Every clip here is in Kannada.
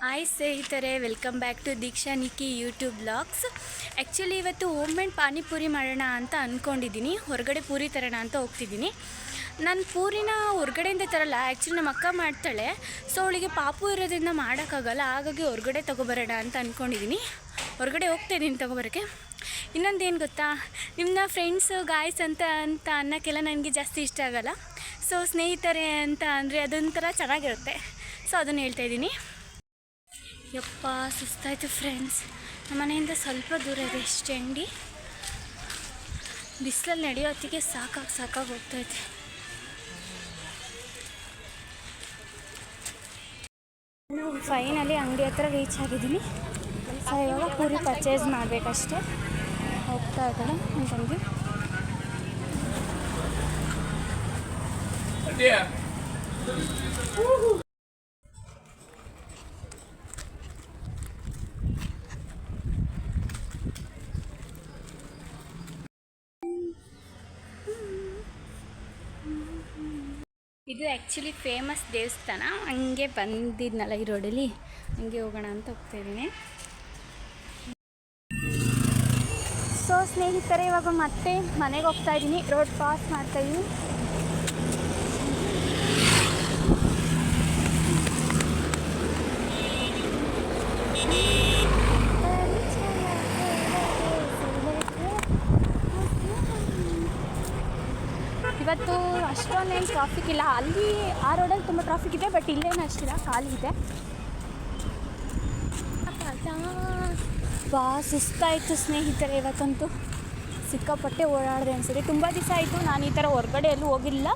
ಹಾಯ್ ಸ್ನೇಹಿತರೆ, welcome back to Deeksha Nikki YouTube blogs. Actually ಇವತ್ತು ಹೋಮ್ ಮೇಡ್ ಪಾನಿಪೂರಿ ಮಾಡೋಣ ಅಂತ ಅಂದ್ಕೊಂಡಿದ್ದೀನಿ. ಹೊರಗಡೆ ಪೂರಿ ತರೋಣ ಅಂತ ಹೋಗ್ತಿದ್ದೀನಿ. ನಾನು ಪೂರಿನ ಹೊರಗಡೆಯಿಂದ ತರಲ್ಲ, ಆ್ಯಕ್ಚುಲಿ ನಮ್ಮ ಅಕ್ಕ ಮಾಡ್ತಾಳೆ. ಸೊ ಅವಳಿಗೆ ಪಾಪು ಇರೋದ್ರಿಂದ ಮಾಡೋಕ್ಕಾಗಲ್ಲ, ಹಾಗಾಗಿ ಹೊರಗಡೆ ತೊಗೊಬರೋಣ ಅಂತ ಅಂದ್ಕೊಂಡಿದ್ದೀನಿ. ಹೊರಗಡೆ ಹೋಗ್ತಾಯಿದ್ದೀನಿ ತೊಗೊಬರೋಕ್ಕೆ. ಇನ್ನೊಂದೇನು ಗೊತ್ತಾ, ನಿಮ್ಮನ್ನ ಫ್ರೆಂಡ್ಸು ಗಾಯ್ಸ್ ಅಂತ ಅನ್ನೋಕ್ಕೆಲ್ಲ ನನಗೆ ಜಾಸ್ತಿ ಇಷ್ಟ ಆಗಲ್ಲ. ಸೊ ಸ್ನೇಹಿತರೆ ಅಂತ ಅಂದರೆ ಅದೊಂಥರ ಚೆನ್ನಾಗಿರುತ್ತೆ. ಸೊ ಅದನ್ನು ಹೇಳ್ತಾಯಿದ್ದೀನಿ. ಯಪ್ಪ ಸುಸ್ತಾಯಿತು ಫ್ರೆಂಡ್ಸ್. ನಮ್ಮ ಮನೆಯಿಂದ ಸ್ವಲ್ಪ ದೂರ ಇದೆ ಅಷ್ಟೇ ಅಂಗಡಿ. ಬಿಸಿಲಲ್ಲಿ ನಡೆಯೋತ್ತಿಗೆ ಸಾಕಾಗಿ ಹೋಗ್ತಾಯಿದೆ. ಫೈನಲಿ ಅಂಗಡಿ ಹತ್ರ ರೀಚ್ ಆಗಿದ್ದೀನಿ. ಇವಾಗ ಪೂರಿ ಪರ್ಚೇಸ್ ಮಾಡಬೇಕಷ್ಟೇ. ಹೋಗ್ತಾ ಇದ್ದಾಳೆ ನನ್ನ ತಂಗಿ. ಇದು ಆ್ಯಕ್ಚುಲಿ ಫೇಮಸ್ ದೇವಸ್ಥಾನ. ಹಂಗೆ ಬಂದಿದ್ನಲ್ಲ ಈ ರೋಡಲ್ಲಿ, ಹಂಗೆ ಹೋಗೋಣ ಅಂತ ಹೋಗ್ತಾಯಿದ್ದೀನಿ. ಸೊ ಸ್ನೇಹಿತರೆ, ಇವಾಗ ಮತ್ತೆ ಮನೆಗೆ ಹೋಗ್ತಾಯಿದ್ದೀನಿ. ರೋಡ್ ಪಾಸ್ ಮಾಡ್ತಾಯಿದ್ದೀನಿ. ಇವತ್ತು ಅಷ್ಟೊಂದೇನು ಟ್ರಾಫಿಕ್ ಇಲ್ಲ. ಅಲ್ಲಿ ಆ ರೋಡಲ್ಲಿ ತುಂಬ ಟ್ರಾಫಿಕ್ ಇದೆ, ಬಟ್ ಇಲ್ಲೇನು ಅಷ್ಟಿಲ್ಲ, ಖಾಲಿ ಇದೆ. ಸುಸ್ತಾಯಿತು ಸ್ನೇಹಿತರೆ. ಇವತ್ತಂತೂ ಸಿಕ್ಕಾಪಟ್ಟೆ ಓಡಾಡಿದೆ ಅನಿಸುತ್ತೆ. ತುಂಬ ದಿವಸ ಆಯಿತು ನಾನು ಈ ಥರ ಹೊರಗಡೆ ಎಲ್ಲೂ ಹೋಗಿಲ್ಲ.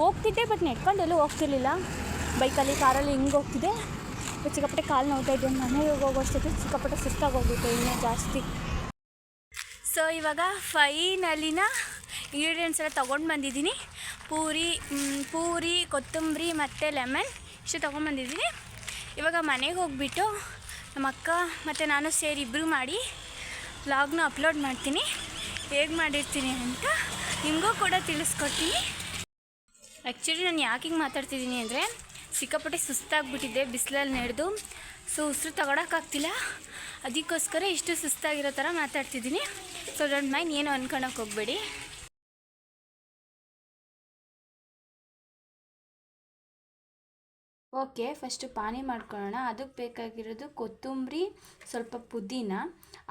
ಹೋಗ್ತಿದ್ದೆ ಬಟ್ ನೆಟ್ಕೊಂಡು ಎಲ್ಲೂ ಹೋಗ್ತಿರ್ಲಿಲ್ಲ. ಬೈಕಲ್ಲಿ ಕಾರಲ್ಲಿ ಹಿಂಗೆ ಹೋಗ್ತಿದ್ದೆ. ಸಿಕ್ಕಾಪಟ್ಟೆ ಕಾಲು ನೋವ್ತಾಯಿದ್ದೆ. ಮನೆಗೆ ಹೋಗೋಷ್ಟೊತ್ತಿಗೆ ಸಿಕ್ಕಾಪಟ್ಟೆ ಸುಸ್ತಾಗಿ ಹೋಗುತ್ತೆ ಇನ್ನೂ ಜಾಸ್ತಿ. ಸೊ ಇವಾಗ ಫೈನಲಿನ ಇಂಗ್ರೀಡಿಯೆಂಟ್ಸ್ ಎಲ್ಲ ತೊಗೊಂಡು ಬಂದಿದ್ದೀನಿ. ಪೂರಿ ಕೊತ್ತಂಬರಿ ಮತ್ತು ಲೆಮನ್ ಇಷ್ಟು ತೊಗೊಂಡ್ಬಂದಿದ್ದೀನಿ. ಇವಾಗ ಮನೆಗೆ ಹೋಗಿಬಿಟ್ಟು ನಮ್ಮ ಅಕ್ಕ ಮತ್ತು ನಾನು ಸೇರಿ ಇಬ್ಬರು ಮಾಡಿ ವ್ಲಾಗ್ನ ಅಪ್ಲೋಡ್ ಮಾಡ್ತೀನಿ. ಹೇಗೆ ಮಾಡಿರ್ತೀನಿ ಅಂತ ನಿಮಗೂ ಕೂಡ ತಿಳಿಸ್ಕೊಡ್ತೀನಿ. ಆ್ಯಕ್ಚುಲಿ ನಾನು ಯಾಕೆ ಹಿಂಗೆ ಮಾತಾಡ್ತಿದ್ದೀನಿ ಅಂದರೆ, ಸಿಕ್ಕಾಪಟ್ಟೆ ಸುಸ್ತಾಗಿಬಿಟ್ಟಿದ್ದೆ ಬಿಸಿಲಲ್ಲಿ ನಡೆದು. ಸೊ ಉಸಿರು ತಗೊಳಕ್ಕಾಗ್ತಿಲ್ಲ, ಅದಕ್ಕೋಸ್ಕರ ಇಷ್ಟು ಸುಸ್ತಾಗಿರೋ ಥರ ಮಾತಾಡ್ತಿದ್ದೀನಿ. ಸೊ ಡೋಂಟ್ ಮೈಂಡ್, ಏನು ಅಂದ್ಕೊಳಕ್ಕೆ ಹೋಗಬೇಡಿ. ಓಕೆ, ಫಸ್ಟು ಪಾನಿ ಮಾಡ್ಕೊಳ್ಳೋಣ. ಅದಕ್ಕೆ ಬೇಕಾಗಿರೋದು ಕೊತ್ತಂಬರಿ, ಸ್ವಲ್ಪ ಪುದೀನ,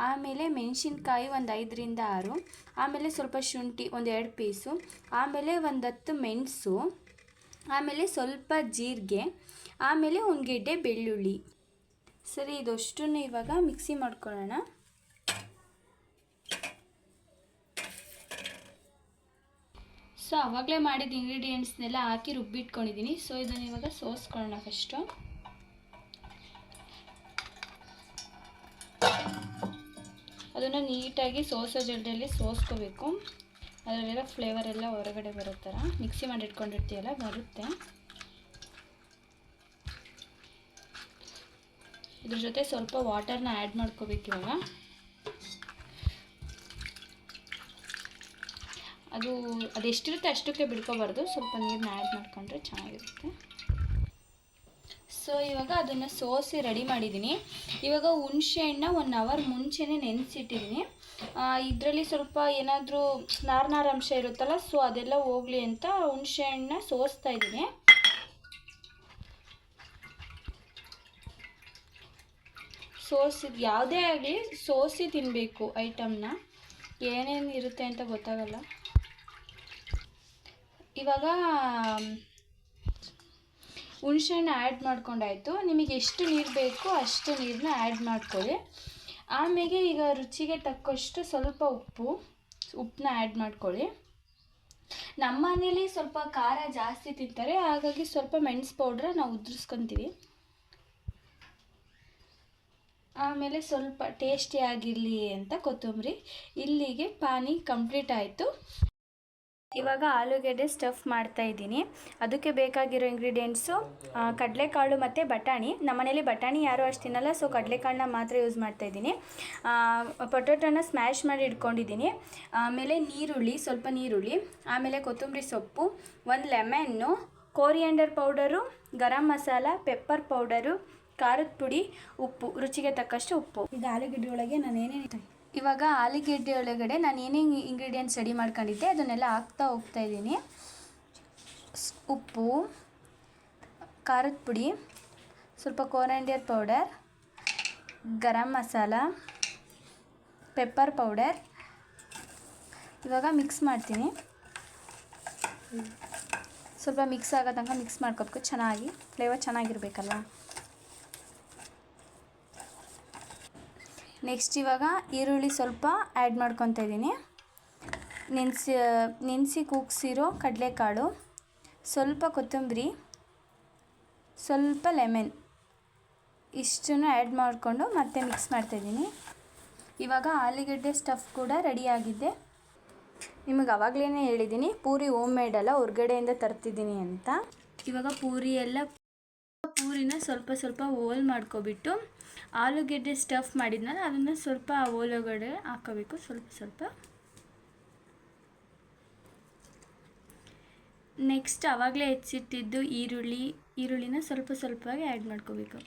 ಆಮೇಲೆ ಮೆಣಸಿನ್ಕಾಯಿ ಒಂದು 5ರಿಂದ 6, ಆಮೇಲೆ ಸ್ವಲ್ಪ ಶುಂಠಿ ಒಂದು 2 ಪೀಸು, ಆಮೇಲೆ ಒಂದು 10 ಮೆಣಸು, ಆಮೇಲೆ ಸ್ವಲ್ಪ ಜೀರಿಗೆ, ಆಮೇಲೆ ಒಂದು ಗೆಡ್ಡೆ ಬೆಳ್ಳುಳ್ಳಿ. ಸರಿ, ಇದಷ್ಟನ್ನು ಇವಾಗ ಮಿಕ್ಸಿ ಮಾಡ್ಕೊಳ್ಳೋಣ. ಸೊ ಆವಾಗಲೇ ಮಾಡಿದ ಇಂಗ್ರೀಡಿಯೆಂಟ್ಸ್ನೆಲ್ಲ ಹಾಕಿ ರುಬ್ಬಿಟ್ಕೊಂಡಿದ್ದೀನಿ. ಸೊ ಇದನ್ನು ಇವಾಗ ಸೋಸ್ಕೊಳ್ಳೋಣ. ಫಸ್ಟು ಅದನ್ನು ನೀಟಾಗಿ ಸೋಸೋ ಜಲ್ಡಿಯಲ್ಲಿ ಸೋಸ್ಕೋಬೇಕು. ಅದರಲ್ಲೆಲ್ಲ ಫ್ಲೇವರ್ ಎಲ್ಲ ಹೊರಗಡೆ ಬರೋ ಥರ ಮಿಕ್ಸಿ ಮಾಡಿ ಇಟ್ಕೊಂಡಿರ್ತೀವಲ್ಲ, ಬರುತ್ತೆ. ಇದ್ರ ಜೊತೆ ಸ್ವಲ್ಪ ವಾಟರ್ನ ಆ್ಯಡ್ ಮಾಡ್ಕೋಬೇಕು. ಇವಾಗ ಅದೆಷ್ಟಿರುತ್ತೆ ಅಷ್ಟಕ್ಕೆ ಬಿಡ್ಕೋಬಾರ್ದು, ಸ್ವಲ್ಪ ನೀರನ್ನ ಆ್ಯಡ್ ಮಾಡ್ಕೊಂಡ್ರೆ ಚೆನ್ನಾಗಿರುತ್ತೆ. ಸೊ ಇವಾಗ ಅದನ್ನು ಸೋಸಿ ರೆಡಿ ಮಾಡಿದ್ದೀನಿ. ಇವಾಗ ಹುಣಸೆ ಹಣ್ಣು 1 ಅವರ್ ಮುಂಚೆನೇ ನೆನೆಸಿಟ್ಟಿದ್ದೀನಿ. ಇದರಲ್ಲಿ ಸ್ವಲ್ಪ ಏನಾದರೂ ನಾರು ಅಂಶ ಇರುತ್ತಲ್ಲ, ಸೊ ಅದೆಲ್ಲ ಹೋಗಲಿ ಅಂತ ಹುಣಸೆ ಹಣ್ಣನ್ನ ಸೋಸ್ತಾ ಇದ್ದೀನಿ. ಯಾವುದೇ ಆಗಲಿ ಸೋಸಿ ತಿನ್ನಬೇಕು ಐಟಮ್ನ, ಏನೇನು ಇರುತ್ತೆ ಅಂತ ಗೊತ್ತಾಗಲ್ಲ. ಇವಾಗ ಹುಣಸೆಹಣ್ಣು ಆ್ಯಡ್ ಮಾಡ್ಕೊಂಡಾಯಿತು. ನಿಮಗೆ ಎಷ್ಟು ನೀರು ಬೇಕೋ ಅಷ್ಟು ನೀರನ್ನ ಆ್ಯಡ್ ಮಾಡ್ಕೊಳ್ಳಿ. ಆಮೇಲೆ ಈಗ ರುಚಿಗೆ ತಕ್ಕಷ್ಟು ಸ್ವಲ್ಪ ಉಪ್ಪನ್ನ ಆ್ಯಡ್ ಮಾಡ್ಕೊಳ್ಳಿ. ನಮ್ಮ ಮನೇಲಿ ಸ್ವಲ್ಪ ಖಾರ ಜಾಸ್ತಿ ತಿಂತಾರೆ, ಹಾಗಾಗಿ ಸ್ವಲ್ಪ ಮೆಣಸು ಪೌಡ್ರ ನಾವು ಉದುರಿಸ್ಕೊತೀವಿ. ಆಮೇಲೆ ಸ್ವಲ್ಪ ಟೇಸ್ಟಿಯಾಗಿರಲಿ ಅಂತ ಕೊತ್ತಂಬರಿ. ಇಲ್ಲಿಗೆ ಪಾನಿ ಕಂಪ್ಲೀಟ್ ಆಯಿತು. ಇವಾಗ ಆಲೂಗೆಡ್ಡೆ ಸ್ಟಫ್ ಮಾಡ್ತಾಯಿದ್ದೀನಿ. ಅದಕ್ಕೆ ಬೇಕಾಗಿರೋ ಇಂಗ್ರೀಡಿಯೆಂಟ್ಸು ಕಡಲೆಕಾಳು ಮತ್ತು ಬಟಾಣಿ. ನಮ್ಮನೇಲಿ ಬಟಾಣಿ ಯಾರೂ ಅಷ್ಟು ತಿನ್ನಲ್ಲ, ಸೊ ಕಡಲೆಕಾಳನ್ನ ಮಾತ್ರ ಯೂಸ್ ಮಾಡ್ತಾಯಿದ್ದೀನಿ. ಪೊಟೊಟೊನ ಸ್ಮ್ಯಾಶ್ ಮಾಡಿ ಇಟ್ಕೊಂಡಿದ್ದೀನಿ. ಆಮೇಲೆ ಸ್ವಲ್ಪ ನೀರುಳ್ಳಿ, ಆಮೇಲೆ ಕೊತ್ತಂಬರಿ ಸೊಪ್ಪು, 1 lemon, coriander powder, garam masala, pepper powder, ಖಾರದ ಪುಡಿ, ಉಪ್ಪು, ರುಚಿಗೆ ತಕ್ಕಷ್ಟು ಉಪ್ಪು. ಈಗ ಆಲೂಗೆಡ್ಡೆ ಒಳಗೆ ನಾನು ಏನೇನು ಇವಾಗ ಆಲೂಗೆಡ್ಡೆ ಒಳಗಡೆ ನಾನು ಏನೇನು ಇಂಗ್ರೀಡಿಯೆಂಟ್ಸ್ ರೆಡಿ ಮಾಡ್ಕೊಂಡಿದ್ದೆ ಅದನ್ನೆಲ್ಲ ಹಾಕ್ತಾ ಹೋಗ್ತಾಯಿದ್ದೀನಿ. ಉಪ್ಪು, ಖಾರದ ಪುಡಿ, ಸ್ವಲ್ಪ coriander powder, garam masala, pepper powder. ಇವಾಗ ಮಿಕ್ಸ್ ಮಾಡ್ತೀನಿ. ಸ್ವಲ್ಪ ಮಿಕ್ಸ್ ಆಗೋ ತನಕ ಮಿಕ್ಸ್ ಮಾಡ್ಕೋಬೇಕು. ಚೆನ್ನಾಗಿ ಫ್ಲೇವರ್ ಚೆನ್ನಾಗಿರ್ಬೇಕಲ್ವ. ನೆಕ್ಸ್ಟ್ ಇವಾಗ ಈರುಳ್ಳಿ ಸ್ವಲ್ಪ ಆ್ಯಡ್ ಮಾಡ್ಕೊತಾ ಇದ್ದೀನಿ. ನೆನೆಸಿ ಕೂಗಿಸಿರೋ ಕಡಲೆಕಾಳು, ಸ್ವಲ್ಪ ಕೊತ್ತಂಬರಿ, ಸ್ವಲ್ಪ ಲೆಮನ್, ಇಷ್ಟನ್ನು ಆ್ಯಡ್ ಮಾಡಿಕೊಂಡು ಮತ್ತೆ ಮಿಕ್ಸ್ ಮಾಡ್ತಾಯಿದ್ದೀನಿ. ಇವಾಗ ಆಲೂಗೆಡ್ಡೆ ಸ್ಟಫ್ ಕೂಡ ರೆಡಿಯಾಗಿದೆ. ನಿಮಗೆ ಆವಾಗಲೇ ಹೇಳಿದ್ದೀನಿ ಪೂರಿ ಹೋಮ್ ಮೇಡ್ ಅಲ್ಲ, ಹೊರ್ಗಡೆಯಿಂದ ತರ್ತಿದ್ದೀನಿ ಅಂತ. ಇವಾಗ ಪೂರಿನ ಸ್ವಲ್ಪ ಸ್ವಲ್ಪ ಹೋಲ್ ಮಾಡ್ಕೊಬಿಟ್ಟು ಆಲೂಗೆಡ್ಡೆ ಸ್ಟಫ್ ಮಾಡಿದ್ನಲ್ಲ ಅದನ್ನು ಸ್ವಲ್ಪ ಹೋಲೊಳಗಡೆ ಹಾಕೋಬೇಕು. ಸ್ವಲ್ಪ ಸ್ವಲ್ಪ. ನೆಕ್ಸ್ಟ್ ಆವಾಗಲೇ ಹೆಚ್ಚಿಟ್ಟಿದ್ದು ಈರುಳ್ಳಿನ ಸ್ವಲ್ಪ ಸ್ವಲ್ಪವಾಗಿ ಆ್ಯಡ್ ಮಾಡ್ಕೋಬೇಕು.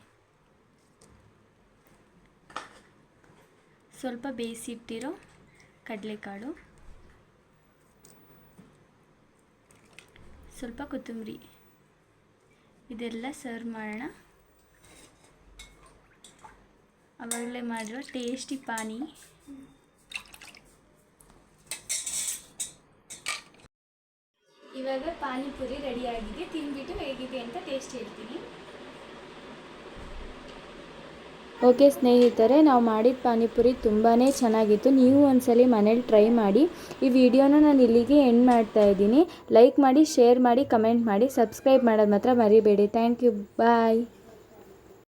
ಸ್ವಲ್ಪ ಬೇಯಿಸಿಟ್ಟಿರೋ ಕಡಲೆಕಾಳು, ಸ್ವಲ್ಪ ಕೊತ್ತಂಬರಿ, ಇದೆಲ್ಲ ಸರ್ವ್ ಮಾಡೋಣ. ಆವಾಗಲೇ ಮಾಡಿರೋ ಟೇಸ್ಟಿ ಪಾನಿ. ಇವಾಗ ಪಾನಿಪುರಿ ರೆಡಿಯಾಗಿದೆ. ತಿಂದ್ಬಿಟ್ಟು ಹೇಗಿದೆ ಅಂತ ಟೇಸ್ಟ್ ಹೇಳ್ತೀನಿ. ಓಕೆ ಸ್ನೇಹಿತರೆ, ನಾವು ಮಾಡಿದ ಪಾನಿಪುರಿ ತುಂಬಾ ಚೆನ್ನಾಗಿತ್ತು. ನೀವು ಒಂದ್ಸಲಿ ಮನೇಲಿ ಟ್ರೈ ಮಾಡಿ. ಈ ವಿಡಿಯೋನ ನಾನು ಇಲ್ಲಿಗೆ ಎಂಡ್ ಮಾಡ್ತಾ ಇದ್ದೀನಿ. ಲೈಕ್ ಮಾಡಿ, ಶೇರ್ ಮಾಡಿ, ಕಮೆಂಟ್ ಮಾಡಿ, ಸಬ್ಸ್ಕ್ರೈಬ್ ಮಾಡೋದು ಮಾತ್ರ ಮರಿಬೇಡಿ. Thank you. ಬಾಯ್.